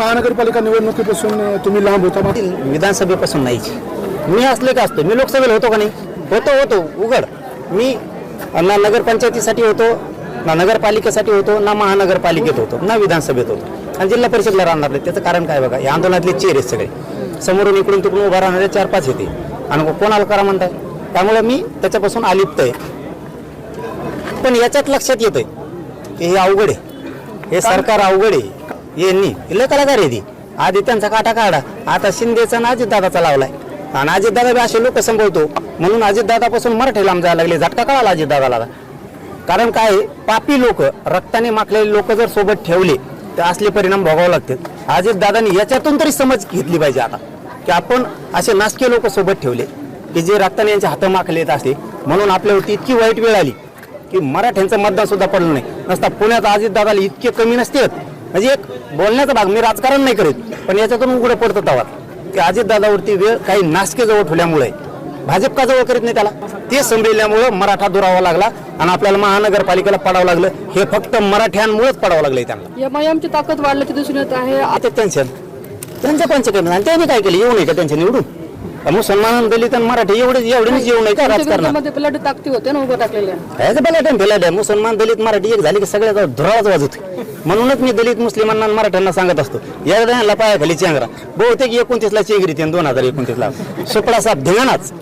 महानगरपालिका निवडणुकीपासून तुम्ही लांब होता? विधानसभेपासून नाहीच. मी असले का असतो, मी लोकसभेला होतो का नाही? होतो उघड. मी ना नगरपंचायतीसाठी होतो, ना नगरपालिकेसाठी होतो, ना महानगरपालिकेत होतो, ना विधानसभेत होतो, आणि जिल्हा परिषदला राहणार नाही. त्याचं कारण काय बघा, या आंदोलनातले चेहरे सगळे समोरून इकडून तिकडून उभा राहणारे 4-5 येते, आणि कोणाला करा म्हणताय? त्यामुळे मी त्याच्यापासून अलिप्त आहे. पण याच्यात लक्षात येतंय की हे अवघड आहे, हे सरकार अवघड आहे. यांनी लय कलाकार आहे ती. आधी त्यांचा काटा काढा, आता शिंदेचा ना अजितदादाचा लावलाय, आणि अजितदादा बी असे लोक संभवतो म्हणून अजितदादापासून मराठी लांब जायला लागले. झटका कळाला अजितदादाला. कारण काय, पापी लोक, रक्ताने माखलेले लोक जर सोबत ठेवले तर असले परिणाम भोगावे लागतात. अजितदादांनी याच्यातून तरी समज घेतली पाहिजे आता, की आपण असे नासके लोक सोबत ठेवले की जे रक्ताने यांचे हात माखले असते, म्हणून आपल्यावरती इतकी वाईट वेळ आली की मराठ्यांचं मतदान सुद्धा पडलं नाही. नसता पुण्यात अजितदादाला इतके कमी नसते. म्हणजे एक बोलण्याचा भाग, मी राजकारण नाही करीत, पण याच्यातून उघडं पडतं तवा की अजितदादावरती वेळ काही नासके जवळ ठेवल्यामुळे भाजप का जवळ करीत नाही त्याला, ते संभळल्यामुळं मराठा दुरावा लागला आणि आपल्याला महानगरपालिकेला पडावं लागलं. हे फक्त मराठ्यांमुळेच पडावं लागलंय त्यांना. एमआयएमची ताकद वाढल्याची दिसून येत आहे. आता त्यांचं पंचकर्म, आणि त्यांनी काय केलं? येऊ नये का त्यांच्या निवडून? मुसलमान, दलित आणि मराठी एवढेच येऊ नये का राजकारणात? पलाटी ताकदी होते ना उभं टाकलेल्या. काय मुसलमान, दलित, मराठी एक झाली की सगळ्या धुरावाच वाजवते. म्हणूनच मी दलित, मुस्लिमांना आणि मराठ्यांना सांगत असतो, या पायाखाली चेंगरा. बहुतेक 29ला चेंगरी 2029ला सुपडा साहेब धिंगाणाच.